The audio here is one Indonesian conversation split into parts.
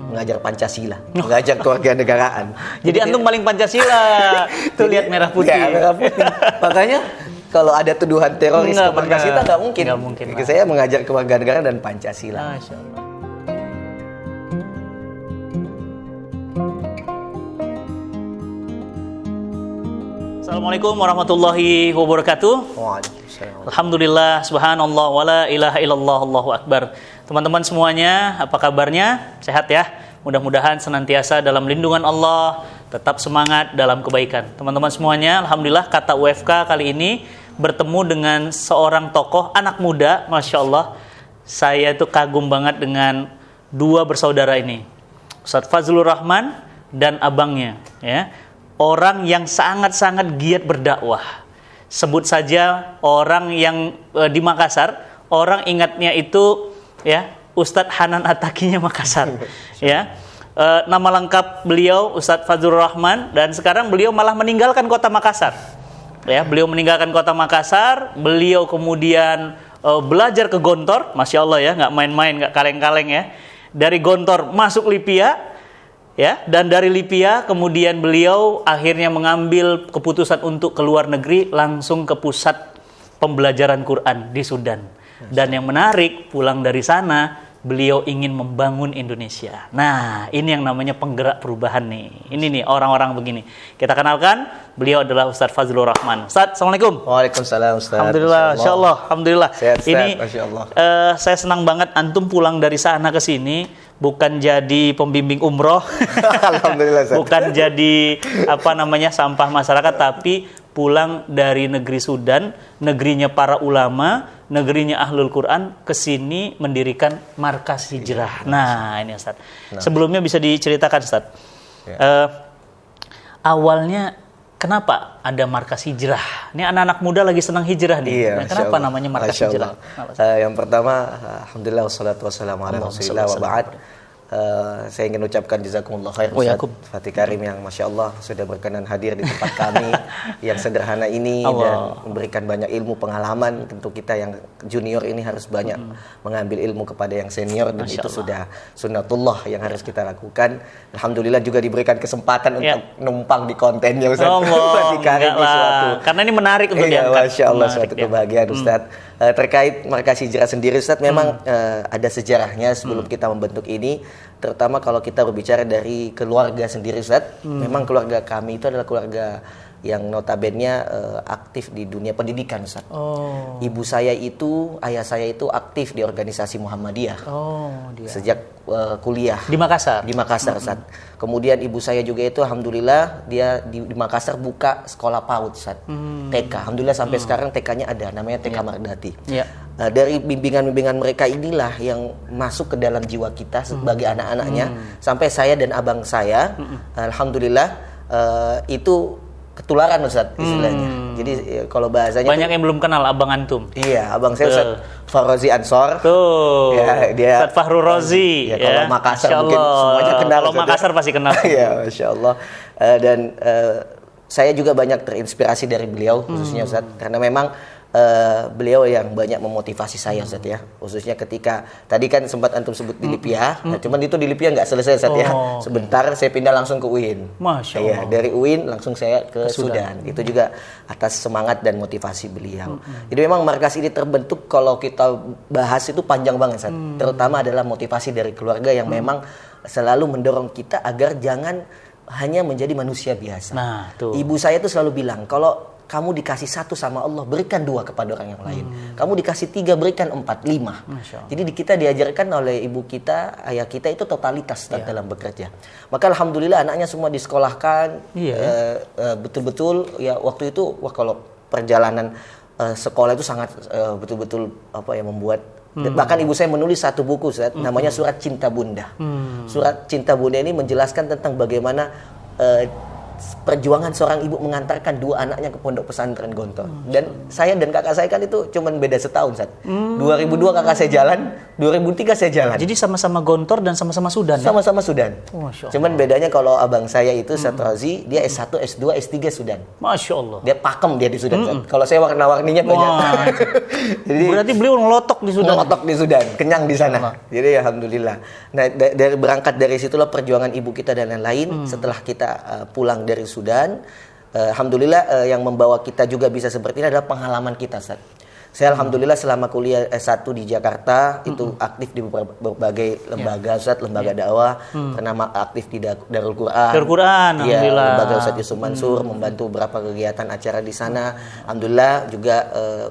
mengajar Pancasila, mengajar kewarganegaraan. Jadi antum paling Pancasila. Tuh lihat merah putih. Ya, merah putih. Makanya kalau ada tuduhan teroris ke Pancasila nggak mungkin. Nggak mungkin. Saya mengajar kewarganegaraan dan Pancasila. Masya Allah. Assalamualaikum warahmatullahi wabarakatuh. Waalaikumsalam. Alhamdulillah, subhanallah, wala ilaha illallah, Allahu akbar. Teman-teman semuanya, apa kabarnya? Sehat ya? Mudah-mudahan senantiasa dalam lindungan Allah, tetap semangat dalam kebaikan. Teman-teman semuanya, alhamdulillah kata UFK kali ini bertemu dengan seorang tokoh anak muda, Masya Allah. Saya tuh kagum banget dengan dua bersaudara ini, Ustadz Fazlur Rahman dan abangnya, ya. Orang yang sangat-sangat giat berdakwah. Sebut saja orang yang di Makassar, orang ingatnya itu ya Ustadz Hanan Atakinya Makassar. Ya, nama lengkap beliau Ustadz Fazlur Rahman, dan sekarang beliau malah meninggalkan kota Makassar. Ya, beliau meninggalkan kota Makassar, beliau kemudian belajar ke Gontor, Masya Allah ya, nggak main-main, nggak kaleng-kaleng ya. Dari Gontor masuk Lipia. Ya, dan dari Lipia kemudian beliau akhirnya mengambil keputusan untuk keluar negeri, langsung ke pusat pembelajaran Quran di Sudan. Dan yang menarik, pulang dari sana beliau ingin membangun Indonesia. Nah, ini yang namanya penggerak perubahan nih. Ini nih orang-orang begini. Kita kenalkan, beliau adalah Ustadz Fazlur Rahman. Ustadz, Assalamualaikum. Waalaikumsalam Ustadz. Alhamdulillah, Masya Allah. Alhamdulillah. Sehat, ini Masya Allah. Saya senang banget antum pulang dari sana ke sini. Bukan jadi pembimbing umroh, Alhamdulillah. Bukan jadi sampah masyarakat, tapi pulang dari negeri Sudan, negerinya para ulama, negerinya Ahlul Quran, ke sini mendirikan markas hijrah. Nah, ini Ustaz. Sebelumnya bisa diceritakan Ustaz. Awalnya kenapa ada markas hijrah? Ini anak-anak muda lagi senang hijrah nih. Iya, nah, kenapa namanya markas hijrah? Yang pertama, alhamdulillah wassalatu wassalamu ala Rasulillah wa ba'd. Saya ingin ucapkan jazakumullah khair Ustaz Fatih Karim yang Masya Allah sudah berkenan hadir di tempat kami yang sederhana ini dan memberikan banyak ilmu pengalaman. Tentu kita yang junior ini harus banyak mengambil ilmu kepada yang senior, dan itu sudah sunnatullah yang harus kita lakukan. Alhamdulillah juga diberikan kesempatan untuk numpang di kontennya Ustaz Fatih Karim di suatu. Karena ini menarik untuk diangkat. Masya Allah, suatu kebahagiaan Ustaz. Terkait markas hijrah sendiri Ustaz, memang ada sejarahnya sebelum kita membentuk ini. Terutama kalau kita berbicara dari keluarga sendiri Ustaz, memang keluarga kami itu adalah keluarga yang notabene aktif di dunia pendidikan Ustaz. Ibu saya itu, ayah saya itu aktif di organisasi Muhammadiyah. Sejak kuliah di Makassar. Di Makassar Ustaz. Kemudian ibu saya juga itu alhamdulillah dia di Makassar buka sekolah PAUD Ustaz. TK. Alhamdulillah sampai sekarang TK-nya ada, namanya TK Mardati. Dari bimbingan-bimbingan mereka inilah yang masuk ke dalam jiwa kita sebagai anak-anaknya. Sampai saya dan abang saya alhamdulillah itu ketularan Ustaz istilahnya. Jadi kalau bahasanya banyak yang belum kenal abang antum. Iya, abang saya Ustaz Farozi Ansor. Tuh. Ya, dia Ustaz Fahru Rozi. Ya, kalau Makassar mungkin semuanya kenal. Kalau Makassar pasti kenal. Iya, Masya Allah. Dan saya juga banyak terinspirasi dari beliau khususnya Ustaz, karena memang beliau yang banyak memotivasi saya Ustaz ya, khususnya ketika tadi kan sempat antum sebut di Lipia, cuman itu di Lipia nggak selesai Ustaz ya, sebentar saya pindah langsung ke UIN. Masya Allah. Dari UIN langsung saya ke Sudan. Itu juga atas semangat dan motivasi beliau. Jadi memang markas ini terbentuk, kalau kita bahas itu panjang banget Ustaz. Terutama adalah motivasi dari keluarga yang memang selalu mendorong kita agar jangan hanya menjadi manusia biasa. Nah, tuh. Ibu saya tuh selalu bilang, kalau kamu dikasih 1 sama Allah, berikan 2 kepada orang yang lain. Kamu dikasih 3, berikan 4, 5. Jadi kita diajarkan oleh ibu kita, ayah kita itu totalitas dalam bekerja. Maka alhamdulillah anaknya semua disekolahkan. Betul-betul ya waktu itu kalau perjalanan sekolah itu sangat betul-betul membuat. Bahkan ibu saya menulis satu buku Ustaz, namanya Surat Cinta Bunda. Surat Cinta Bunda ini menjelaskan tentang bagaimana perjuangan seorang ibu mengantarkan 2 anaknya ke pondok pesantren Gontor. Dan saya dan kakak saya kan itu cuman beda setahun, Ustaz. 2002 kakak saya jalan, 2003 saya jalan. Jadi sama-sama Gontor dan sama-sama Sudan. Sama-sama Sudan. Cuman bedanya kalau abang saya itu Ustaz Razi, dia S1, S2, S3 Sudan. Masya Allah. Dia pakem dia di Sudan. Kalau saya warna-warninya banyak. Jadi berarti beliau ngelotok di Sudan. Ngelotok di Sudan, kenyang di sana. Jadi alhamdulillah. Nah, berangkat dari situlah perjuangan ibu kita dan lain-lain. Setelah kita pulang dari Sudan, alhamdulillah yang membawa kita juga bisa seperti ini adalah pengalaman kita, Ustaz. Saya alhamdulillah selama kuliah S1 di Jakarta itu aktif di berbagai lembaga, Ustaz, lembaga dakwah, pernah aktif di Darul Quran. Darul Quran, alhamdulillah. Lembaga Ustaz Yusuf Mansur, membantu beberapa kegiatan acara di sana. Alhamdulillah juga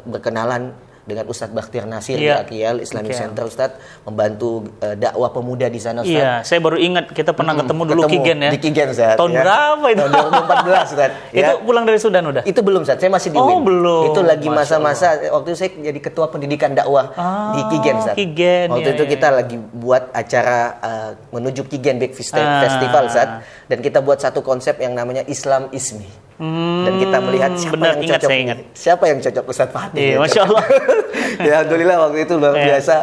berkenalan dengan Ustadz Bakhtiar Nasir di Akiyal Islamic Center, Ustadz, membantu dakwah pemuda di sana, Ustadz. Iya, saya baru ingat kita pernah ketemu dulu Kigen ya. Di Kigen, Ustadz. Tahun berapa itu? Tahun 2014, Ustadz. Itu pulang dari Sudan udah? Itu belum, Ustadz. Saya masih di UIN. Belum. Itu lagi masa-masa waktu itu saya jadi ketua pendidikan dakwah di Kigen, Ustadz. Kigen. Waktu itu kita lagi buat acara menuju Kigen Big Festival, Ustadz. Dan kita buat satu konsep yang namanya Islam Ismi. Dan kita melihat siapa yang cocok Ustadz Fatih. Iya, Masya Allah. Ya, alhamdulillah waktu itu luar biasa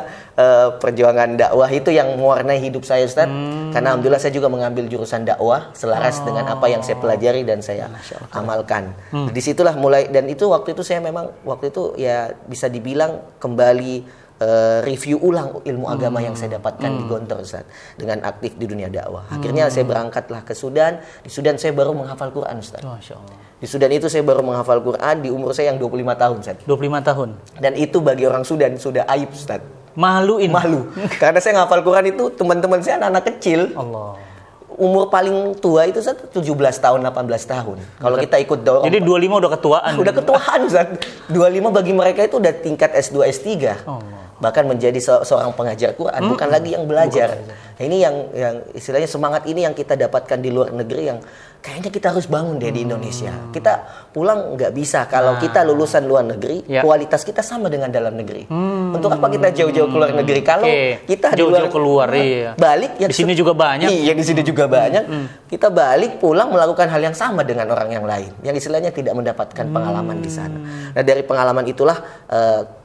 perjuangan dakwah itu yang mewarnai hidup saya, Ustaz. Karena alhamdulillah saya juga mengambil jurusan dakwah selaras dengan apa yang saya pelajari dan saya amalkan. Disitulah mulai, dan itu waktu itu saya memang waktu itu ya bisa dibilang kembali review ulang ilmu agama yang saya dapatkan di Gontor, Ustaz, dengan aktif di dunia dakwah. Akhirnya saya berangkatlah ke Sudan. Di Sudan saya baru menghafal Quran, Ustaz. Masya Allah. Di Sudan itu saya baru menghafal Quran di umur saya yang 25 tahun, Ustaz. 25 tahun. Dan itu bagi orang Sudan sudah aib, Ustaz. Malu. Karena saya menghafal Quran itu teman-teman saya anak-anak kecil. Allah. Umur paling tua itu 17 tahun, 18 tahun. Kalau kita ikut dorong. Jadi 25 udah ketuaan. Udah ketuaan, Ustaz. 25 bagi mereka itu udah tingkat S2, S3. Bahkan menjadi seorang pengajar Quran, bukan lagi yang belajar. Nah, ini yang istilahnya semangat ini yang kita dapatkan di luar negeri, yang kayaknya kita harus bangun deh di Indonesia. Kita pulang nggak bisa kalau kita lulusan luar negeri, kualitas kita sama dengan dalam negeri. Untuk apa kita jauh-jauh ke luar negeri kalau kita jauh-jauh keluar, balik ya di sini juga banyak. Iya, di sini juga banyak. Kita balik pulang melakukan hal yang sama dengan orang yang lain, yang istilahnya tidak mendapatkan pengalaman di sana. Nah, dari pengalaman itulah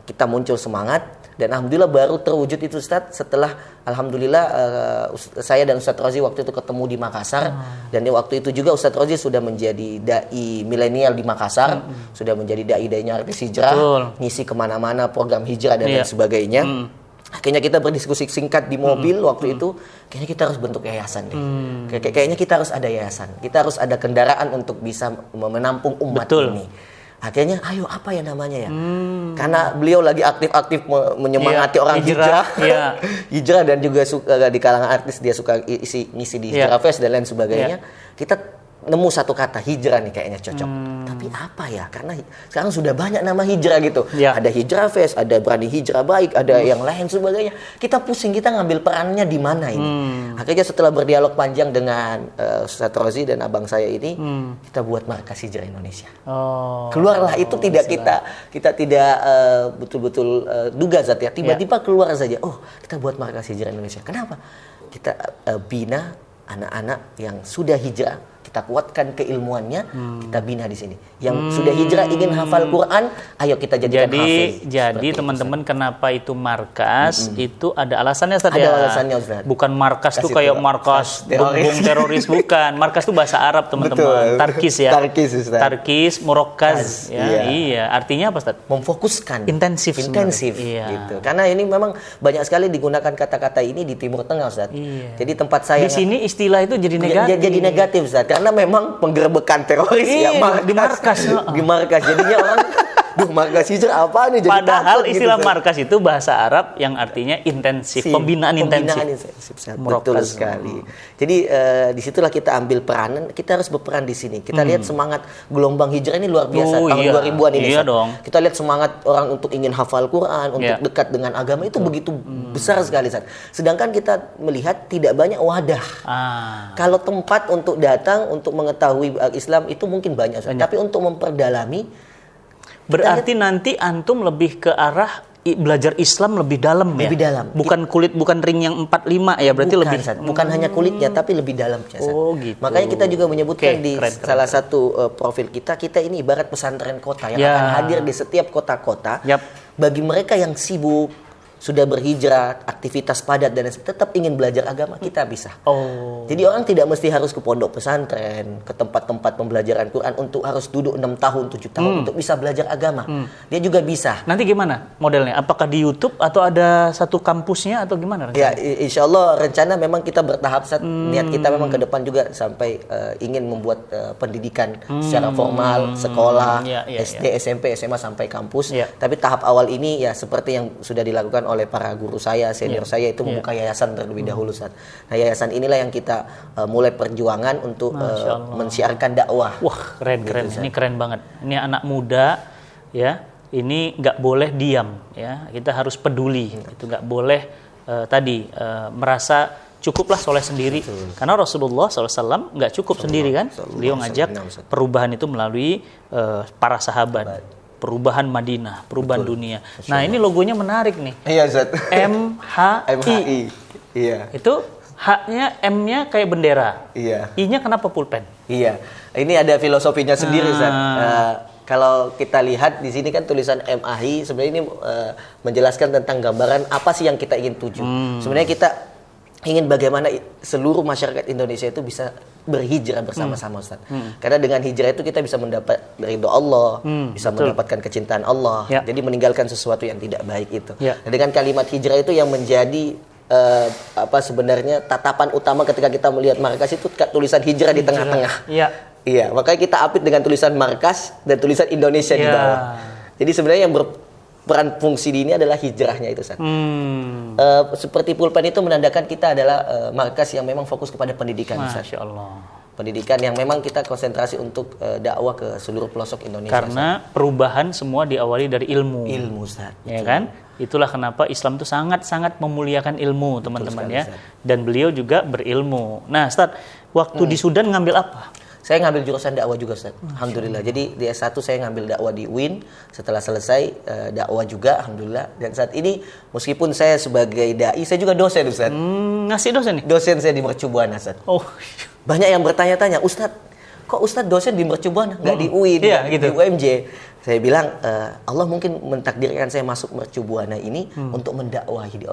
kita muncul semangat. Dan alhamdulillah baru terwujud itu, Ustadz, setelah alhamdulillah saya dan Ustadz Rozi waktu itu ketemu di Makassar. Dan waktu itu juga Ustadz Rozi sudah menjadi dai milenial di Makassar, sudah menjadi dai-dainya artis hijrah, ngisi kemana-mana program hijrah dan lain sebagainya. Akhirnya kita berdiskusi singkat di mobil waktu itu, kayaknya kita harus bentuk yayasan deh. Kayaknya kita harus ada yayasan, kita harus ada kendaraan untuk bisa menampung umat ini. Akhirnya, ayo apa ya namanya ya? Karena beliau lagi aktif-aktif menyemangati orang hijrah. Hijrah, dan juga suka di kalangan artis dia suka ngisi di Hijrah Fest dan lain sebagainya. Kita nemu satu kata, hijrah nih kayaknya cocok. Tapi apa ya? Karena sekarang sudah banyak nama hijrah gitu. Ada Hijrah Fest, ada Berani Hijrah Baik, ada yang lain sebagainya. Kita pusing, kita ngambil perannya di mana ini. Akhirnya setelah berdialog panjang dengan Ustadz Rozi dan abang saya ini, kita buat Markas Hijrah Indonesia. Keluarlah itu tidak kita tidak betul-betul duga, Zat, ya. Tiba-tiba keluar saja. Oh, kita buat Markas Hijrah Indonesia. Kenapa? Kita bina anak-anak yang sudah hijrah, kita kuatkan keilmuannya, kita bina di sini. Yang sudah hijrah ingin hafal Quran, ayo kita jadikan hafiz. Jadi teman-teman, kenapa itu markas? Itu ada alasannya, Ustaz. Ada alasannya, Ustaz. Bukan markas tuh kayak markas bom teroris, bukan. Markas tuh bahasa Arab, teman-teman. Tarkis ya. Tarkis, murokaz. Iya. Artinya apa, Ustaz? Memfokuskan. Intensif. Gitu. Karena ini memang banyak sekali digunakan kata-kata ini di Timur Tengah, Ustaz. Jadi tempat saya di sini istilah itu jadi negatif. Jadi negatif, Ustaz. Karena memang penggerbekan teroris di markas. Di markas. Jadinya orang, markas hijrah apa nih? Jadi padahal istilah gitu, markas itu bahasa Arab yang artinya intensif, pembinaan intensif. Betul sekali. Jadi disitulah kita ambil peranan. Kita harus berperan di sini. Kita lihat semangat gelombang hijrah ini luar biasa tahun 2000-an ini. Kita lihat semangat orang untuk ingin hafal Quran, untuk dekat dengan agama itu begitu besar sekali, Ustaz. Sedangkan kita melihat tidak banyak wadah. Kalau tempat untuk datang untuk mengetahui Islam itu mungkin banyak, Ustaz. Tapi untuk memperdalami, berarti nanti antum lebih ke arah belajar Islam lebih dalam ya? Lebih dalam. Bukan kulit, bukan ring yang 45 ya, berarti bukan, lebih. Bukan hanya kulitnya, tapi lebih dalam. Oh gitu. Makanya kita juga menyebutkan keren. salah satu profil kita ini ibarat pesantren kota yang akan hadir di setiap kota-kota. Bagi mereka yang sibuk, sudah berhijrah, aktivitas padat dan tetap ingin belajar agama, kita bisa. Jadi orang tidak mesti harus ke pondok pesantren, ke tempat-tempat pembelajaran Quran untuk harus duduk 6 tahun, 7 tahun untuk bisa belajar agama. Dia juga bisa. Nanti gimana modelnya? Apakah di YouTube atau ada satu kampusnya atau gimana? Ya, insya Allah rencana memang kita bertahap. Niat kita memang ke depan juga sampai ingin membuat pendidikan secara formal, sekolah, SD, SMP, SMA sampai kampus. Tapi tahap awal ini ya seperti yang sudah dilakukan oleh para guru saya, senior saya itu membuka yayasan terlebih dahulu, Ustaz. Nah, yayasan inilah yang kita mulai perjuangan untuk mensiarkan dakwah. Wah, keren. Ini keren banget. Ini anak muda ya. Ini nggak boleh diam ya. Kita harus peduli. Itu nggak boleh merasa cukuplah soleh sendiri. Karena Rasulullah SAW nggak cukup sendiri kan. Beliau ngajak perubahan itu melalui para sahabat. Perubahan Madinah, perubahan dunia. Nah, ini logonya menarik nih. Iya, Zat. MHI. Iya. Itu H-nya, M-nya kayak bendera. Iya. I-nya kenapa pulpen? Iya. Ini ada filosofinya sendiri, Zat. Kalau kita lihat di sini kan tulisan MHI sebenarnya ini menjelaskan tentang gambaran apa sih yang kita ingin tuju. Sebenarnya kita ingin bagaimana seluruh masyarakat Indonesia itu bisa berhijrah bersama-sama, Ustaz. Karena dengan hijrah itu kita bisa mendapat ridho Allah, bisa mendapatkan kecintaan Allah. Jadi meninggalkan sesuatu yang tidak baik itu. Nah, dengan kalimat hijrah itu yang menjadi sebenarnya tatapan utama ketika kita melihat markas itu tulisan hijrah di tengah-tengah. Iya, makanya kita apit dengan tulisan markas dan tulisan Indonesia di bawah. Jadi sebenarnya yang peran fungsi di ini adalah hijrahnya itu, Ustaz. Seperti pulpen itu menandakan kita adalah markas yang memang fokus kepada pendidikan, Ustaz. Masya Allah. Pendidikan yang memang kita konsentrasi untuk dakwah ke seluruh pelosok Indonesia. Karena Ustaz, perubahan semua diawali dari ilmu. Ilmu, Ustaz. Ya kan? Itulah kenapa Islam itu sangat-sangat memuliakan ilmu, teman-teman ya. Ustaz. Dan beliau juga berilmu. Nah, Ustaz, waktu di Sudan ngambil apa? Saya ngambil jurusan dakwah juga, Ustaz. Alhamdulillah. Jadi di S1 saya ngambil dakwah di UIN. Setelah selesai dakwah juga, alhamdulillah. Dan saat ini meskipun saya sebagai dai, saya juga dosen, Ustaz. Ngasih dosen nih? Dosen saya di Mercu Buana, Ustaz. Banyak yang bertanya-tanya, Ustaz, kok Ustaz dosen di Mercu Buana, nggak di UIN, di UMJ? Saya bilang, Allah mungkin mentakdirkan saya masuk Mercu Buana ini untuk mendakwahi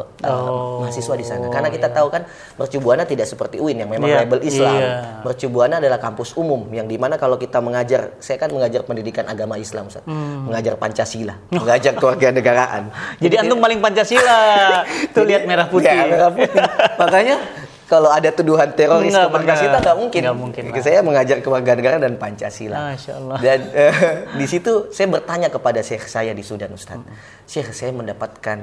mahasiswa di sana. Karena kita tahu kan Mercu Buana tidak seperti UIN yang memang label Islam. Mercu Buana adalah kampus umum yang dimana kalau kita mengajar, saya kan mengajar pendidikan agama Islam, Ustaz. Mengajar Pancasila, mengajar kewarganegaraan. Jadi antum paling Pancasila. Tuh lihat merah putih. Ya, merah putih. Makanya kalau ada tuduhan teroris ke markas kita nggak mungkin. Saya mengajar kewarganegaraan dan Pancasila. Masya Allah. Dan di situ saya bertanya kepada syekh saya di Sudan, Ustaz. Syekh, saya mendapatkan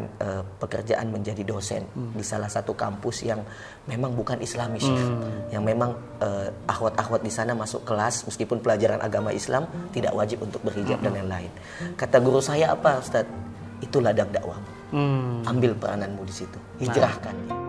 pekerjaan menjadi dosen di salah satu kampus yang memang bukan Islami, Syekh. Yang memang akhwat-akhwat di sana masuk kelas meskipun pelajaran agama Islam tidak wajib untuk berhijab dan lain-lain. Kata guru saya apa, Ustaz? Itu ladang dakwah. Ambil perananmu di situ. Hijrahkan.